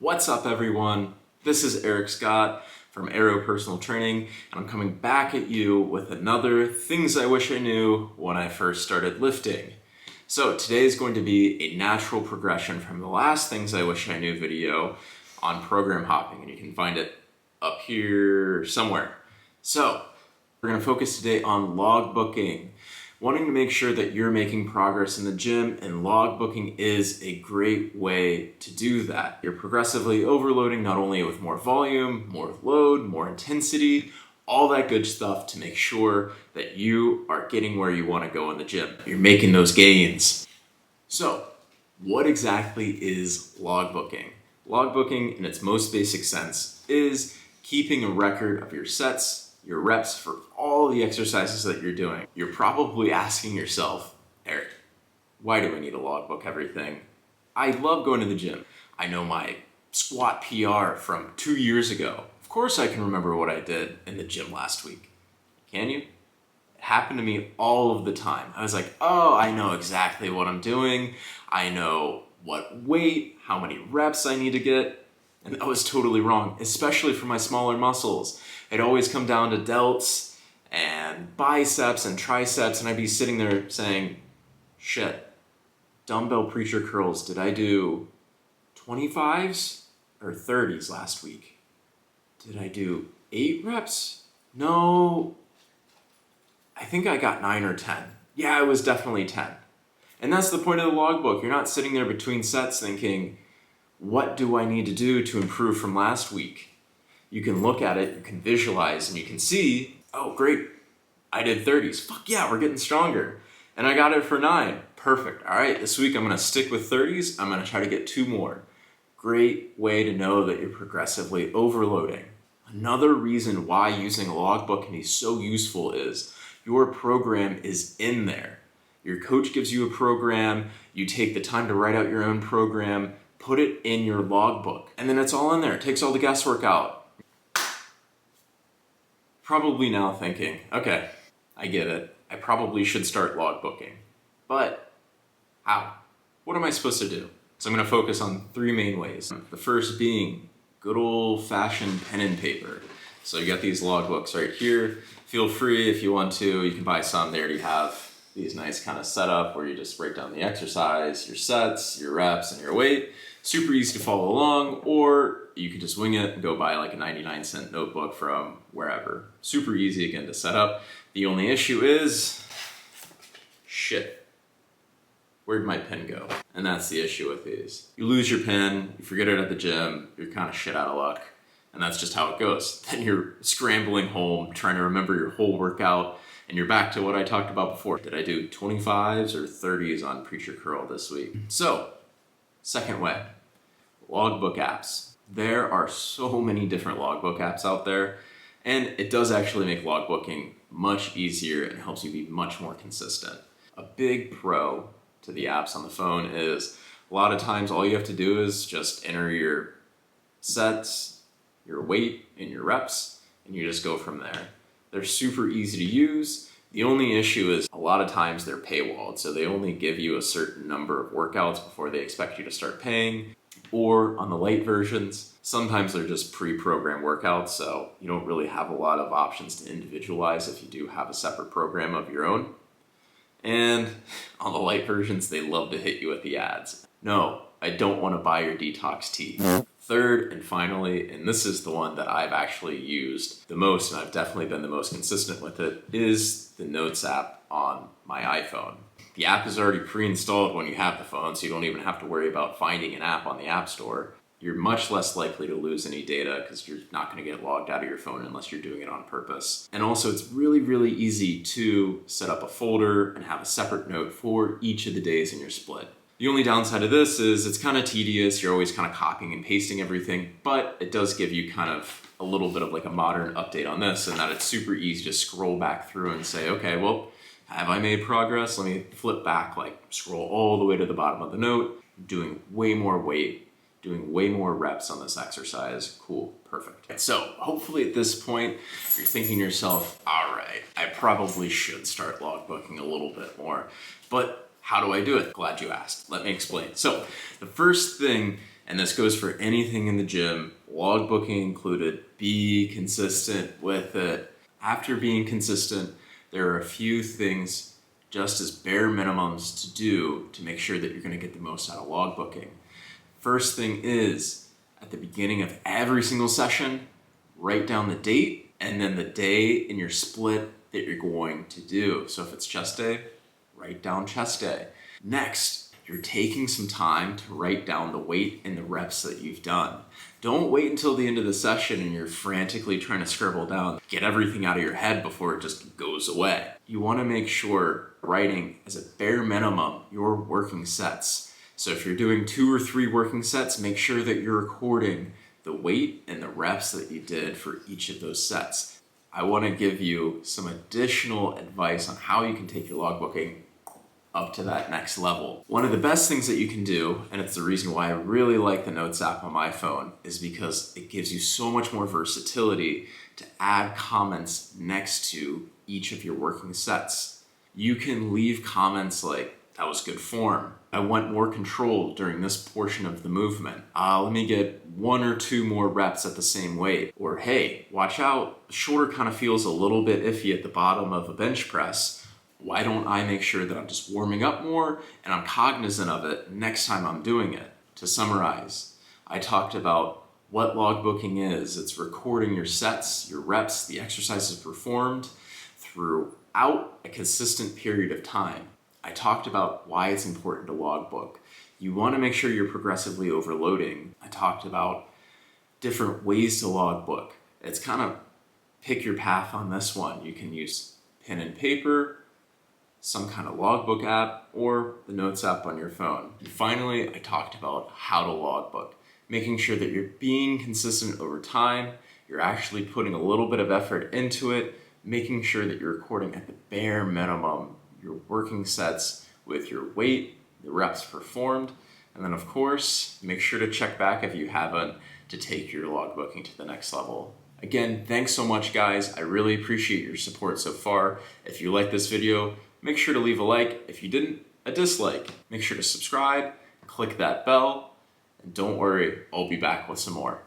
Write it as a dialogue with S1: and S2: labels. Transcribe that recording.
S1: What's up, everyone? This is Eric Scott from Aero Personal Training, and I'm coming back at you with another Things I Wish I Knew When I First Started Lifting. So today is going to be a natural progression from the last Things I Wish I Knew video on program hopping, and you can find it up here somewhere. So we're going to focus today on logbooking. Wanting to make sure that you're making progress in the gym, and logbooking is a great way to do that. You're progressively overloading not only with more volume, more load, more intensity, all that good stuff to make sure that you are getting where you want to go in the gym. You're making those gains. So, what exactly is logbooking? Logbooking, in its most basic sense, is keeping a record of your sets, your reps for all the exercises that you're doing. You're probably asking yourself, Eric, why do I need a logbook everything? I love going to the gym. I know my squat PR from 2 years ago. Of course I can remember what I did in the gym last week. Can you? It happened to me all of the time. I was like, oh, I know exactly what I'm doing. I know what weight, how many reps I need to get. And that was totally wrong, especially for my smaller muscles. It'd always come down to delts and biceps and triceps, and I'd be sitting there saying, shit, dumbbell preacher curls, did I do 25s or 30s last week? Did I do 8 reps? No, I think I got 9 or 10. Yeah, it was definitely 10. And that's the point of the logbook. You're not sitting there between sets thinking, what do I need to do to improve from last week? You can look at it, you can visualize, and you can see, oh great, I did 30s. Fuck yeah, we're getting stronger. And I got it for 9. Perfect. All right, this week I'm gonna stick with 30s. I'm gonna try to get 2 more. Great way to know that you're progressively overloading. Another reason why using a logbook can be so useful is your program is in there. Your coach gives you a program, you take the time to write out your own program, put it in your logbook, and then it's all in there. It takes all the guesswork out. Probably now thinking, okay, I get it. I probably should start logbooking. But how? What am I supposed to do? So I'm going to focus on 3 main ways. The first being good old-fashioned pen and paper. So you got these logbooks right here. Feel free, if you want to, you can buy some. They already have these nice kind of setup where you just break down the exercise, your sets, your reps, and your weight. Super easy to follow along, or you could just wing it and go buy like a 99-cent notebook from wherever. Super easy again to set up. The only issue is, shit, where'd my pen go? And that's the issue with these. You lose your pen, you forget it at the gym, you're kind of shit out of luck. And that's just how it goes. Then you're scrambling home, trying to remember your whole workout, and you're back to what I talked about before. Did I do 25s or 30s on preacher curl this week? So, second way, logbook apps. There are so many different logbook apps out there, and it does actually make logbooking much easier and helps you be much more consistent. A big pro to the apps on the phone is a lot of times all you have to do is just enter your sets, your weight, and your reps, and you just go from there. They're super easy to use. The only issue is a lot of times they're paywalled, so they only give you a certain number of workouts before they expect you to start paying. Or on the light versions, sometimes they're just pre-programmed workouts, so you don't really have a lot of options to individualize if you do have a separate program of your own. And on the light versions, they love to hit you with the ads. No, I don't want to buy your detox tea. Third and finally, and this is the one that I've actually used the most, and I've definitely been the most consistent with it, is the Notes app on my iPhone. The app is already pre-installed when you have the phone, so you don't even have to worry about finding an app on the App Store. You're much less likely to lose any data because you're not going to get logged out of your phone unless you're doing it on purpose. And also, it's really, really easy to set up a folder and have a separate note for each of the days in your split. The only downside of this is it's kind of tedious. You're always kind of copying and pasting everything, but it does give you kind of a little bit of like a modern update on this, and that it's super easy to scroll back through and say, okay, well, have I made progress? Let me flip back, like scroll all the way to the bottom of the note, doing way more weight, doing way more reps on this exercise. Cool, perfect. So hopefully at this point, you're thinking to yourself, all right, I probably should start logbooking a little bit more, but how do I do it? Glad you asked. Let me explain. So the first thing And this goes for anything in the gym, logbooking included. Be consistent with it. After being consistent, there are a few things just as bare minimums to do to make sure that you're going to get the most out of logbooking. First thing is, at the beginning of every single session, write down the date and then the day in your split that you're going to do. So if it's chest day, write down chest day. Next, you're taking some time to write down the weight and the reps that you've done. Don't wait until the end of the session and you're frantically trying to scribble down, get everything out of your head before it just goes away. You want to make sure writing as a bare minimum your working sets. So if you're doing 2 or 3 working sets, make sure that you're recording the weight and the reps that you did for each of those sets. I want to give you some additional advice on how you can take your logbooking up to that next level. One of the best things that you can do, and it's the reason why I really like the Notes app on my phone, is because it gives you so much more versatility to add comments next to each of your working sets. You can leave comments like, that was good form. I want more control during this portion of the movement. Let me get 1 or 2 more reps at the same weight. Or hey, watch out, the shoulder kind of feels a little bit iffy at the bottom of a bench press. Why don't I make sure that I'm just warming up more and I'm cognizant of it next time I'm doing it? To summarize, I talked about what logbooking is. It's recording your sets, your reps, the exercises performed throughout a consistent period of time. I talked about why it's important to logbook. You want to make sure you're progressively overloading. I talked about different ways to logbook. It's kind of pick your path on this one. You can use pen and paper, some kind of logbook app, or the Notes app on your phone. And finally, I talked about how to logbook, making sure that you're being consistent over time, you're actually putting a little bit of effort into it, making sure that you're recording at the bare minimum your working sets with your weight, the reps performed, and then of course, make sure to check back if you haven't to take your logbooking to the next level. Again, thanks so much guys. I really appreciate your support so far. If you like this video, make sure to leave a like. If you didn't, a dislike. Make sure to subscribe, click that bell, and don't worry, I'll be back with some more.